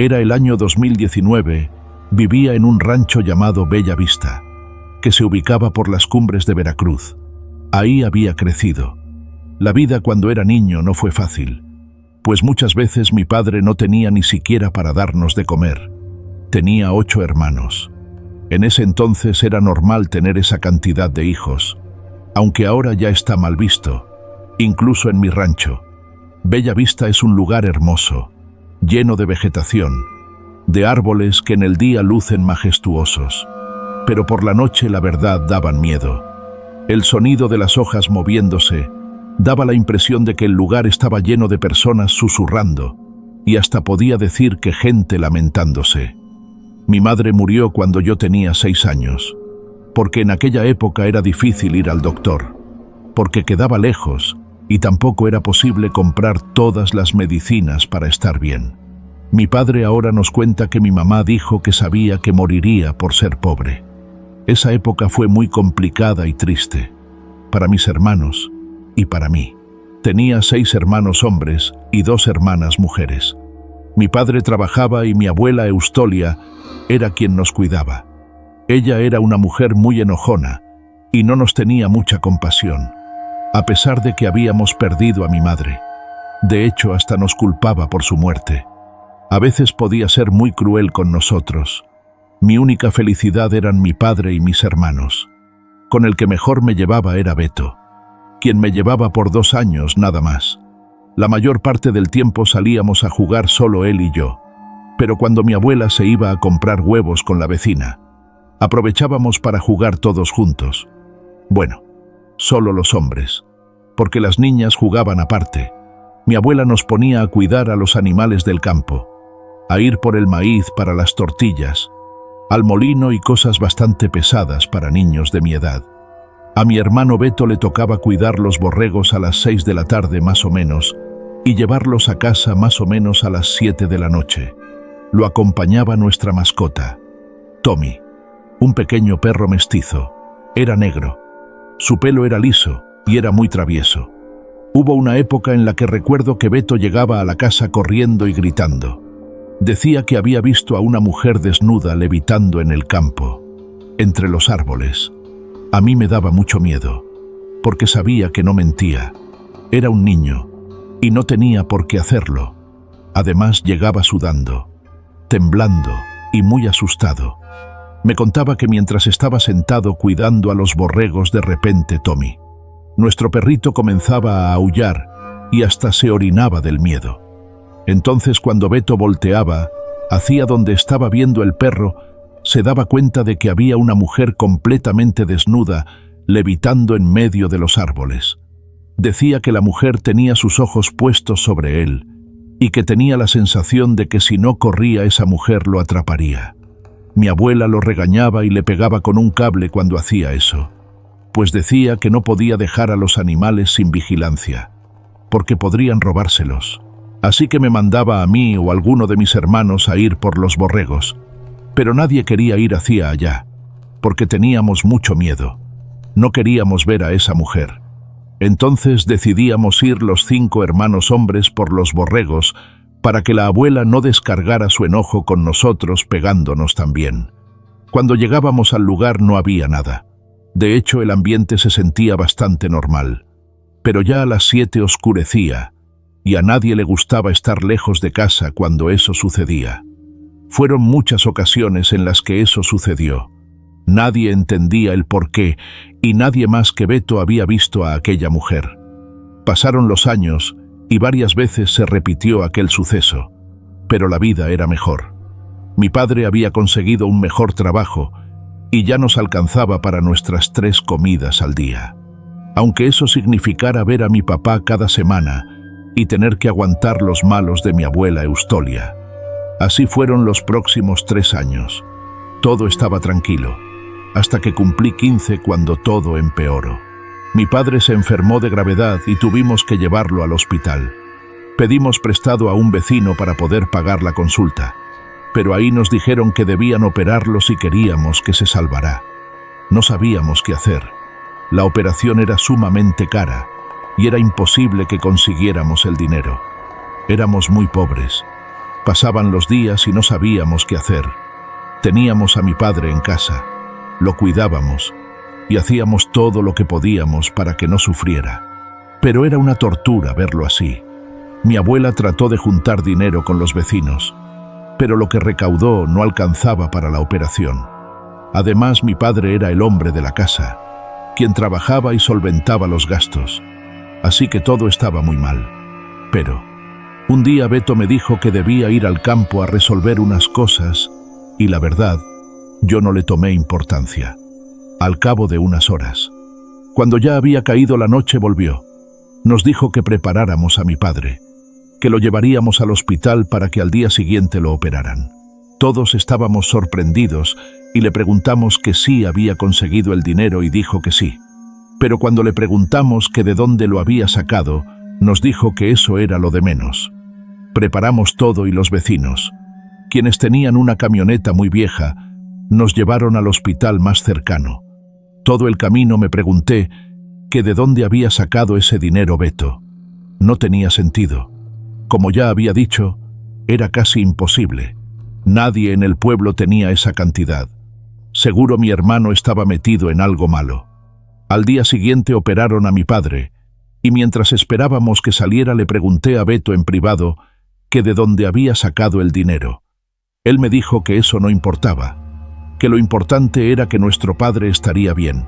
Era el año 2019, vivía en un rancho llamado Bella Vista, que se ubicaba por las cumbres de Veracruz. Ahí había crecido. La vida cuando era niño no fue fácil, pues muchas veces mi padre no tenía ni siquiera para darnos de comer. Tenía 8 hermanos. En ese entonces era normal tener esa cantidad de hijos, aunque ahora ya está mal visto, incluso en mi rancho. Bella Vista es un lugar hermoso, lleno de vegetación, de árboles que en el día lucen majestuosos, pero por la noche la verdad daban miedo. El sonido de las hojas moviéndose daba la impresión de que el lugar estaba lleno de personas susurrando, y hasta podía decir que gente lamentándose. Mi madre murió cuando yo tenía 6 años, porque en aquella época era difícil ir al doctor, porque quedaba lejos y tampoco era posible comprar todas las medicinas para estar bien. Mi padre ahora nos cuenta que mi mamá dijo que sabía que moriría por ser pobre. Esa época fue muy complicada y triste, para mis hermanos y para mí. Tenía 6 hermanos hombres y 2 hermanas mujeres. Mi padre trabajaba y mi abuela Eustolia era quien nos cuidaba. Ella era una mujer muy enojona y no nos tenía mucha compasión, a pesar de que habíamos perdido a mi madre. De hecho, hasta nos culpaba por su muerte. A veces podía ser muy cruel con nosotros. Mi única felicidad eran mi padre y mis hermanos. Con el que mejor me llevaba era Beto, quien me llevaba por 2 años nada más. La mayor parte del tiempo salíamos a jugar solo él y yo, pero cuando mi abuela se iba a comprar huevos con la vecina, aprovechábamos para jugar todos juntos. Bueno, solo los hombres, porque las niñas jugaban aparte. Mi abuela nos ponía a cuidar a los animales del campo, a ir por el maíz para las tortillas, al molino y cosas bastante pesadas para niños de mi edad. A mi hermano Beto le tocaba cuidar los borregos a las 6 de la tarde más o menos y llevarlos a casa más o menos a las 7 de la noche. Lo acompañaba nuestra mascota, Tommy, un pequeño perro mestizo. Era negro. Su pelo era liso y era muy travieso. Hubo una época en la que recuerdo que Beto llegaba a la casa corriendo y gritando. Decía que había visto a una mujer desnuda levitando en el campo, entre los árboles. A mí me daba mucho miedo, porque sabía que no mentía. Era un niño, y no tenía por qué hacerlo. Además llegaba sudando, temblando y muy asustado. Me contaba que mientras estaba sentado cuidando a los borregos, de repente Tommy, nuestro perrito, comenzaba a aullar y hasta se orinaba del miedo. Entonces, cuando Beto volteaba hacia donde estaba viendo el perro, se daba cuenta de que había una mujer completamente desnuda levitando en medio de los árboles. Decía que la mujer tenía sus ojos puestos sobre él y que tenía la sensación de que si no corría esa mujer lo atraparía. Mi abuela lo regañaba y le pegaba con un cable cuando hacía eso, pues decía que no podía dejar a los animales sin vigilancia, porque podrían robárselos. Así que me mandaba a mí o alguno de mis hermanos a ir por los borregos, pero nadie quería ir hacia allá, porque teníamos mucho miedo. No queríamos ver a esa mujer. Entonces decidíamos ir los 5 hermanos hombres por los borregos para que la abuela no descargara su enojo con nosotros pegándonos también. Cuando llegábamos al lugar no había nada. De hecho, el ambiente se sentía bastante normal. Pero ya a las 7 oscurecía, y a nadie le gustaba estar lejos de casa cuando eso sucedía. Fueron muchas ocasiones en las que eso sucedió. Nadie entendía el porqué, y nadie más que Beto había visto a aquella mujer. Pasaron los años, y varias veces se repitió aquel suceso, pero la vida era mejor. Mi padre había conseguido un mejor trabajo, y ya nos alcanzaba para nuestras 3 comidas al día. Aunque eso significara ver a mi papá cada semana y tener que aguantar los malos de mi abuela Eustolia. Así fueron los próximos 3 años. Todo estaba tranquilo, hasta que cumplí 15 cuando todo empeoró. Mi padre se enfermó de gravedad y tuvimos que llevarlo al hospital. Pedimos prestado a un vecino para poder pagar la consulta, pero ahí nos dijeron que debían operarlo si queríamos que se salvara. No sabíamos qué hacer. La operación era sumamente cara y era imposible que consiguiéramos el dinero. Éramos muy pobres. Pasaban los días y no sabíamos qué hacer. Teníamos a mi padre en casa, lo cuidábamos y hacíamos todo lo que podíamos para que no sufriera. Pero era una tortura verlo así. Mi abuela trató de juntar dinero con los vecinos, pero lo que recaudó no alcanzaba para la operación. Además, mi padre era el hombre de la casa, quien trabajaba y solventaba los gastos, así que todo estaba muy mal. Pero un día Beto me dijo que debía ir al campo a resolver unas cosas y la verdad, yo no le tomé importancia. Al cabo de unas horas, cuando ya había caído la noche, volvió. Nos dijo que preparáramos a mi padre, que lo llevaríamos al hospital para que al día siguiente lo operaran. Todos estábamos sorprendidos y le preguntamos que sí había conseguido el dinero y dijo que sí. Pero cuando le preguntamos que de dónde lo había sacado, nos dijo que eso era lo de menos. Preparamos todo y los vecinos, quienes tenían una camioneta muy vieja, nos llevaron al hospital más cercano. Todo el camino me pregunté que de dónde había sacado ese dinero Beto. No tenía sentido. Como ya había dicho, era casi imposible. Nadie en el pueblo tenía esa cantidad. Seguro mi hermano estaba metido en algo malo. Al día siguiente operaron a mi padre, y mientras esperábamos que saliera le pregunté a Beto en privado que de dónde había sacado el dinero. Él me dijo que eso no importaba, que lo importante era que nuestro padre estaría bien.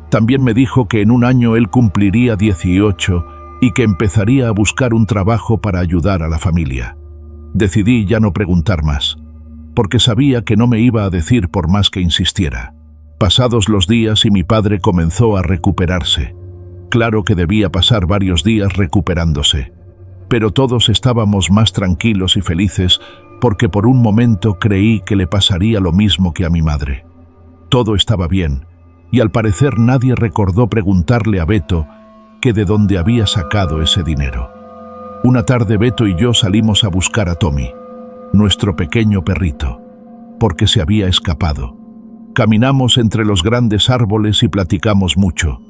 También me dijo que en un año él cumpliría 18 y que empezaría a buscar un trabajo para ayudar a la familia. Decidí ya no preguntar más, porque sabía que no me iba a decir por más que insistiera. Pasados los días y mi padre comenzó a recuperarse. Claro que debía pasar varios días recuperándose, pero todos estábamos más tranquilos y felices porque por un momento creí que le pasaría lo mismo que a mi madre. Todo estaba bien, y al parecer nadie recordó preguntarle a Beto que de dónde había sacado ese dinero. Una tarde Beto y yo salimos a buscar a Tommy, nuestro pequeño perrito, porque se había escapado. Caminamos entre los grandes árboles y platicamos mucho,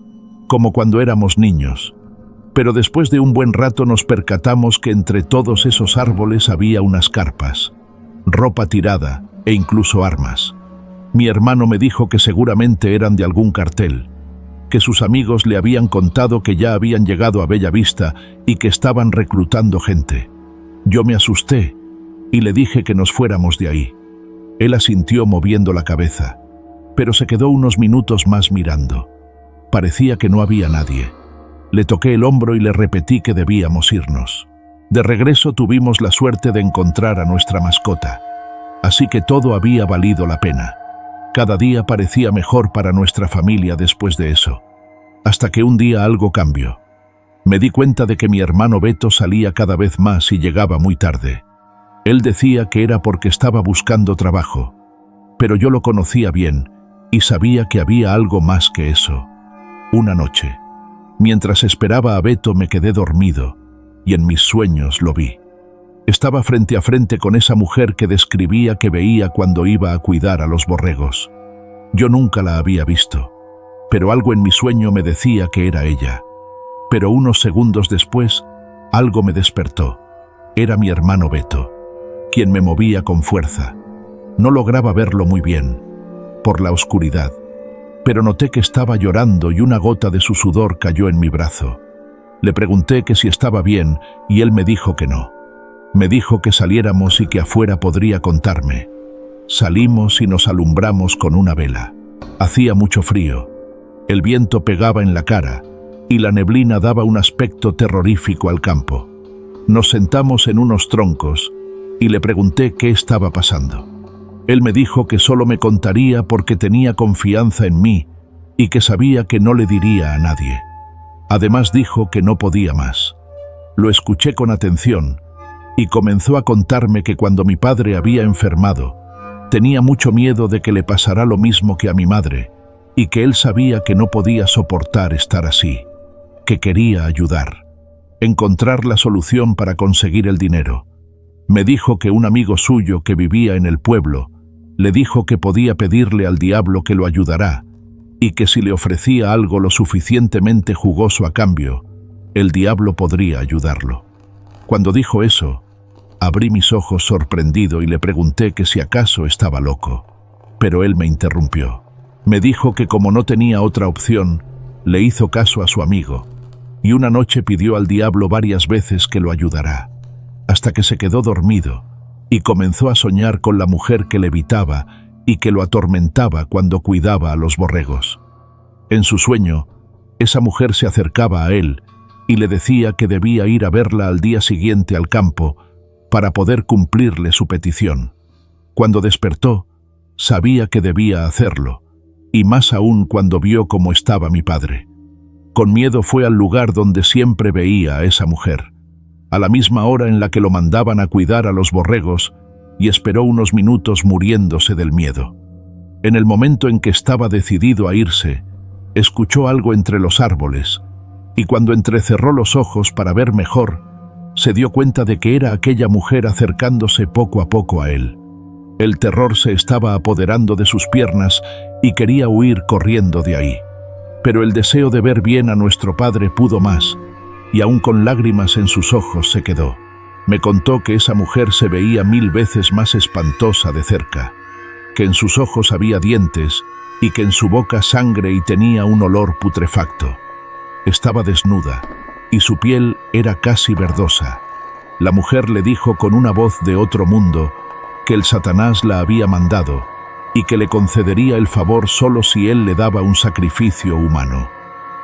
como cuando éramos niños. Pero después de un buen rato nos percatamos que entre todos esos árboles había unas carpas, ropa tirada e incluso armas. Mi hermano me dijo que seguramente eran de algún cartel, que sus amigos le habían contado que ya habían llegado a Bella Vista y que estaban reclutando gente. Yo me asusté y le dije que nos fuéramos de ahí. Él asintió moviendo la cabeza, pero se quedó unos minutos más mirando. Parecía que no había nadie. Le toqué el hombro y le repetí que debíamos irnos. De regreso tuvimos la suerte de encontrar a nuestra mascota, así que todo había valido la pena. Cada día parecía mejor para nuestra familia después de eso, hasta que un día algo cambió. Me di cuenta de que mi hermano Beto salía cada vez más y llegaba muy tarde. Él decía que era porque estaba buscando trabajo, pero yo lo conocía bien y sabía que había algo más que eso. Una noche, mientras esperaba a Beto, me quedé dormido y en mis sueños lo vi. Estaba frente a frente con esa mujer que describía que veía cuando iba a cuidar a los borregos. Yo nunca la había visto, pero algo en mi sueño me decía que era ella. Pero unos segundos después, algo me despertó. Era mi hermano Beto, quien me movía con fuerza. No lograba verlo muy bien, por la oscuridad, pero noté que estaba llorando y una gota de su sudor cayó en mi brazo. Le pregunté que si estaba bien y él me dijo que no. Me dijo que saliéramos y que afuera podría contarme. Salimos y nos alumbramos con una vela. Hacía mucho frío. El viento pegaba en la cara y la neblina daba un aspecto terrorífico al campo. Nos sentamos en unos troncos y le pregunté qué estaba pasando. Él me dijo que solo me contaría porque tenía confianza en mí y que sabía que no le diría a nadie. Además dijo que no podía más. Lo escuché con atención y comenzó a contarme que cuando mi padre había enfermado, tenía mucho miedo de que le pasara lo mismo que a mi madre y que él sabía que no podía soportar estar así, que quería ayudar, encontrar la solución para conseguir el dinero. Me dijo que un amigo suyo que vivía en el pueblo le dijo que podía pedirle al diablo que lo ayudará y que si le ofrecía algo lo suficientemente jugoso a cambio, el diablo podría ayudarlo. Cuando dijo eso, Abrí mis ojos sorprendido y le pregunté que si acaso estaba loco. Pero él me interrumpió. Me dijo que como no tenía otra opción, le hizo caso a su amigo, y una noche pidió al diablo varias veces que lo ayudara, hasta que se quedó dormido y comenzó a soñar con la mujer que le evitaba y que lo atormentaba cuando cuidaba a los borregos. En su sueño, esa mujer se acercaba a él y le decía que debía ir a verla al día siguiente al campo para poder cumplirle su petición. Cuando despertó, sabía que debía hacerlo, y más aún cuando vio cómo estaba mi padre. Con miedo fue al lugar donde siempre veía a esa mujer, a la misma hora en la que lo mandaban a cuidar a los borregos, y esperó unos minutos muriéndose del miedo. En el momento en que estaba decidido a irse, escuchó algo entre los árboles, y cuando entrecerró los ojos para ver mejor, se dio cuenta de que era aquella mujer acercándose poco a poco a él. El terror se estaba apoderando de sus piernas y quería huir corriendo de ahí. Pero el deseo de ver bien a nuestro padre pudo más, y aún con lágrimas en sus ojos se quedó. Me contó que esa mujer se veía 1000 veces más espantosa de cerca, que en sus ojos había dientes y que en su boca sangre y tenía un olor putrefacto. Estaba desnuda, y su piel era casi verdosa. La mujer le dijo con una voz de otro mundo que el Satanás la había mandado y que le concedería el favor solo si él le daba un sacrificio humano.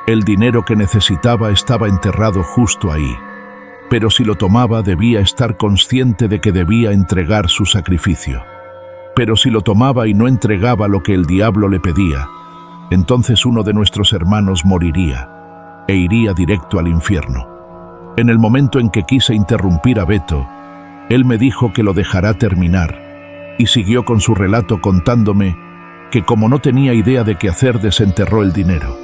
El dinero que necesitaba estaba enterrado justo ahí, pero si lo tomaba debía estar consciente de que debía entregar su sacrificio. Pero si lo tomaba y no entregaba lo que el diablo le pedía, entonces uno de nuestros hermanos moriría e iría directo al infierno. En el momento en que quise interrumpir a Beto, él me dijo que lo dejará terminar y siguió con su relato contándome que como no tenía idea de qué hacer desenterró el dinero,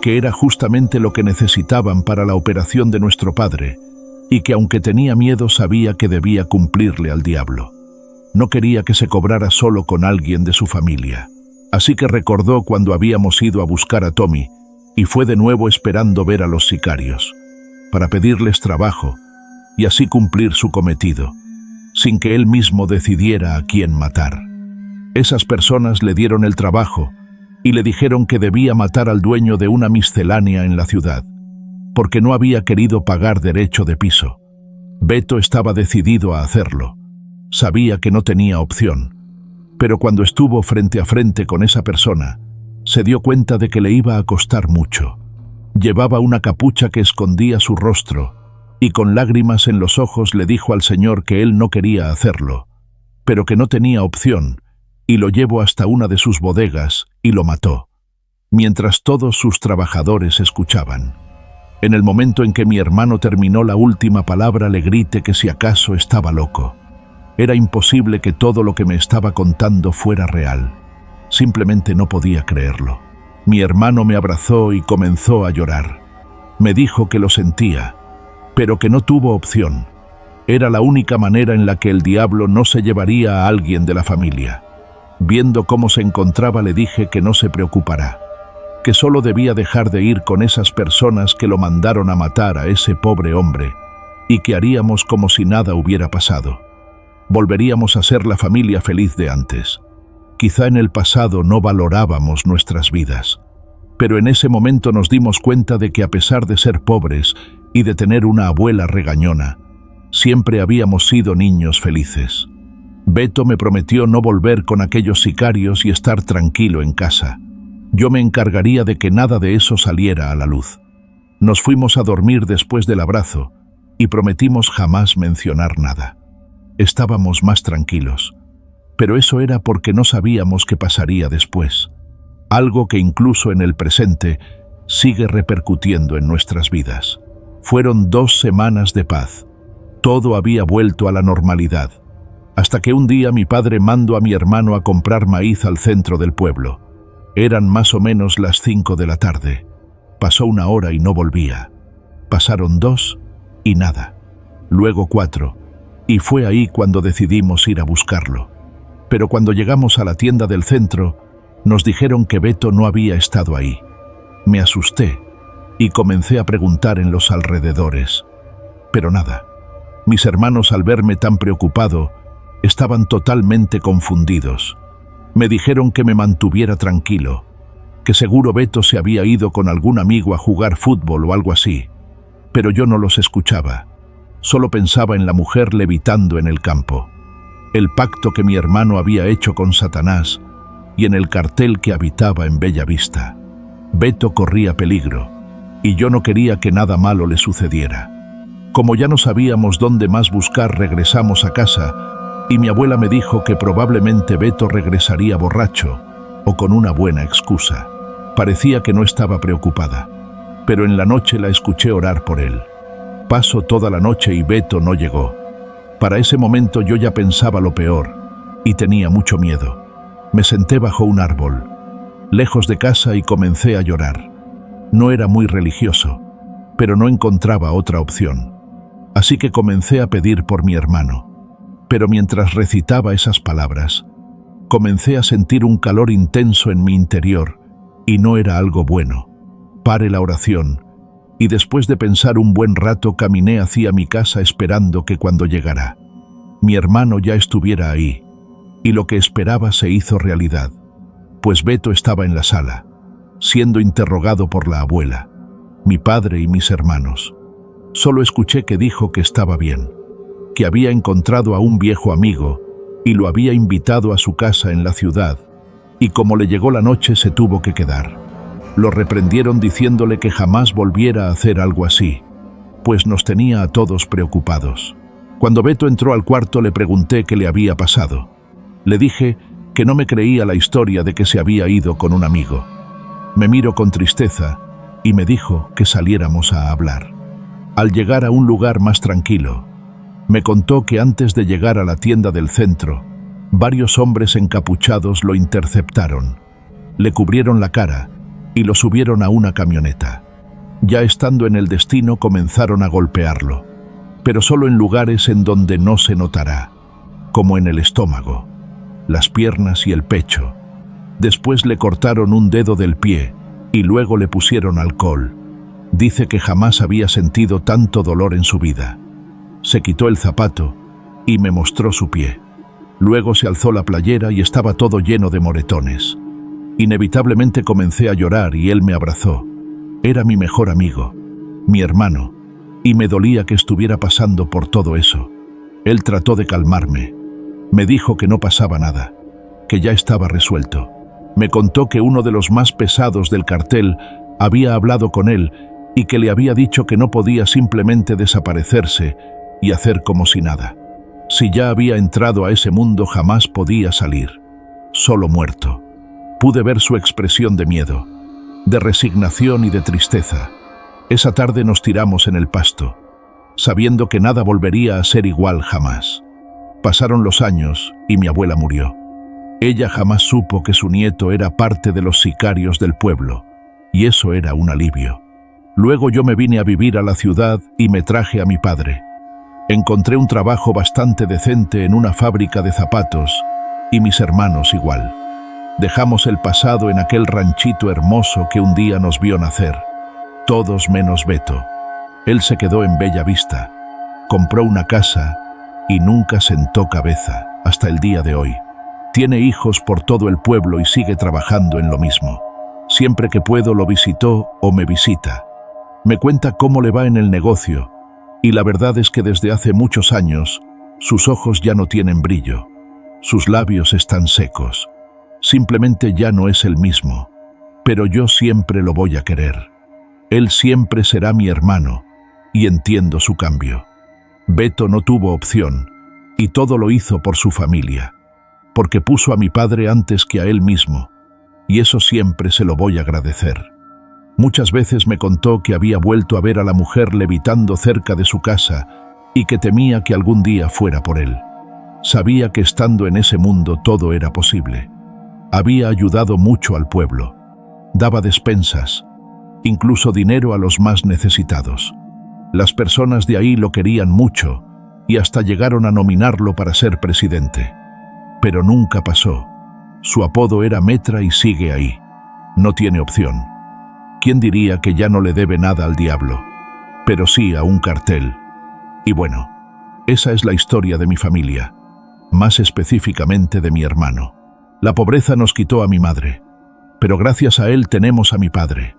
que era justamente lo que necesitaban para la operación de nuestro padre y que aunque tenía miedo sabía que debía cumplirle al diablo. No quería que se cobrara solo con alguien de su familia. Así que recordó cuando habíamos ido a buscar a Tommy y fue de nuevo esperando ver a los sicarios, para pedirles trabajo y así cumplir su cometido, sin que él mismo decidiera a quién matar. Esas personas le dieron el trabajo y le dijeron que debía matar al dueño de una miscelánea en la ciudad, porque no había querido pagar derecho de piso. Beto estaba decidido a hacerlo. Sabía que no tenía opción, pero cuando estuvo frente a frente con esa persona, se dio cuenta de que le iba a costar mucho. Llevaba una capucha que escondía su rostro, y con lágrimas en los ojos le dijo al Señor que él no quería hacerlo, pero que no tenía opción, y lo llevó hasta una de sus bodegas y lo mató, mientras todos sus trabajadores escuchaban. En el momento en que mi hermano terminó la última palabra le grité que si acaso estaba loco. Era imposible que todo lo que me estaba contando fuera real. Simplemente no podía creerlo. Mi hermano me abrazó y comenzó a llorar. Me dijo que lo sentía, pero que no tuvo opción. Era la única manera en la que el diablo no se llevaría a alguien de la familia. Viendo cómo se encontraba le dije que no se preocupara, que solo debía dejar de ir con esas personas que lo mandaron a matar a ese pobre hombre y que haríamos como si nada hubiera pasado. Volveríamos a ser la familia feliz de antes. Quizá en el pasado no valorábamos nuestras vidas, pero en ese momento nos dimos cuenta de que a pesar de ser pobres y de tener una abuela regañona, siempre habíamos sido niños felices. Beto me prometió no volver con aquellos sicarios y estar tranquilo en casa. Yo me encargaría de que nada de eso saliera a la luz. Nos fuimos a dormir después del abrazo y prometimos jamás mencionar nada. Estábamos más tranquilos, pero eso era porque no sabíamos qué pasaría después, algo que incluso en el presente sigue repercutiendo en nuestras vidas. Fueron 2 semanas de paz. Todo había vuelto a la normalidad, hasta que un día mi padre mandó a mi hermano a comprar maíz al centro del pueblo. Eran más o menos las 5 de la tarde. Pasó 1 hora y no volvía. Pasaron 2 y nada. Luego 4, y fue ahí cuando decidimos ir a buscarlo. Pero cuando llegamos a la tienda del centro, nos dijeron que Beto no había estado ahí. Me asusté y comencé a preguntar en los alrededores, pero nada. Mis hermanos, al verme tan preocupado, estaban totalmente confundidos. Me dijeron que me mantuviera tranquilo, que seguro Beto se había ido con algún amigo a jugar fútbol o algo así. Pero yo no los escuchaba. Solo pensaba en la mujer levitando en el campo, el pacto que mi hermano había hecho con Satanás y en el cartel que habitaba en Bella Vista. Beto corría peligro y yo no quería que nada malo le sucediera. Como ya no sabíamos dónde más buscar, regresamos a casa y mi abuela me dijo que probablemente Beto regresaría borracho o con una buena excusa. Parecía que no estaba preocupada, pero en la noche la escuché orar por él. Pasó toda la noche y Beto no llegó. Para ese momento yo ya pensaba lo peor y tenía mucho miedo. Me senté bajo un árbol, lejos de casa, y comencé a llorar. No era muy religioso, pero no encontraba otra opción. Así que comencé a pedir por mi hermano. Pero mientras recitaba esas palabras, comencé a sentir un calor intenso en mi interior y no era algo bueno. Paré la oración y después de pensar un buen rato caminé hacia mi casa esperando que cuando llegara, mi hermano ya estuviera ahí, y lo que esperaba se hizo realidad, pues Beto estaba en la sala, siendo interrogado por la abuela, mi padre y mis hermanos. Solo escuché que dijo que estaba bien, que había encontrado a un viejo amigo y lo había invitado a su casa en la ciudad, y como le llegó la noche se tuvo que quedar. Lo reprendieron diciéndole que jamás volviera a hacer algo así, pues nos tenía a todos preocupados. Cuando Beto entró al cuarto le pregunté qué le había pasado. Le dije que no me creía la historia de que se había ido con un amigo. Me miró con tristeza y me dijo que saliéramos a hablar. Al llegar a un lugar más tranquilo, me contó que antes de llegar a la tienda del centro, varios hombres encapuchados lo interceptaron, le cubrieron la cara y lo subieron a una camioneta. Ya estando en el destino comenzaron a golpearlo, pero solo en lugares en donde no se notará, como en el estómago, las piernas y el pecho. Después le cortaron un dedo del pie y luego le pusieron alcohol. Dice que jamás había sentido tanto dolor en su vida. Se quitó el zapato y me mostró su pie. Luego se alzó la playera y estaba todo lleno de moretones. Inevitablemente comencé a llorar y él me abrazó. Era mi mejor amigo, mi hermano, y me dolía que estuviera pasando por todo eso. Él trató de calmarme. Me dijo que no pasaba nada, que ya estaba resuelto. Me contó que uno de los más pesados del cartel había hablado con él y que le había dicho que no podía simplemente desaparecerse y hacer como si nada. Si ya había entrado a ese mundo jamás podía salir, solo muerto. Pude ver su expresión de miedo, de resignación y de tristeza. Esa tarde nos tiramos en el pasto, sabiendo que nada volvería a ser igual jamás. Pasaron los años y mi abuela murió. Ella jamás supo que su nieto era parte de los sicarios del pueblo, y eso era un alivio. Luego yo me vine a vivir a la ciudad y me traje a mi padre. Encontré un trabajo bastante decente en una fábrica de zapatos, y mis hermanos igual. Dejamos el pasado en aquel ranchito hermoso que un día nos vio nacer. Todos menos Beto. Él se quedó en Bella Vista, compró una casa y nunca sentó cabeza hasta el día de hoy. Tiene hijos por todo el pueblo y sigue trabajando en lo mismo. Siempre que puedo lo visitó o me visita. Me cuenta cómo le va en el negocio y la verdad es que desde hace muchos años sus ojos ya no tienen brillo. Sus labios están secos. Simplemente ya no es el mismo, pero yo siempre lo voy a querer. Él siempre será mi hermano, y entiendo su cambio. Beto no tuvo opción, y todo lo hizo por su familia, porque puso a mi padre antes que a él mismo, y eso siempre se lo voy a agradecer. Muchas veces me contó que había vuelto a ver a la mujer levitando cerca de su casa, y que temía que algún día fuera por él. Sabía que estando en ese mundo todo era posible. Había ayudado mucho al pueblo, daba despensas, incluso dinero a los más necesitados. Las personas de ahí lo querían mucho y hasta llegaron a nominarlo para ser presidente. Pero nunca pasó. Su apodo era Metra y sigue ahí. No tiene opción. ¿Quién diría que ya no le debe nada al diablo? Pero sí a un cartel. Y bueno, Esa es la historia de mi familia, más específicamente de mi hermano. La pobreza nos quitó a mi madre, pero gracias a él tenemos a mi padre.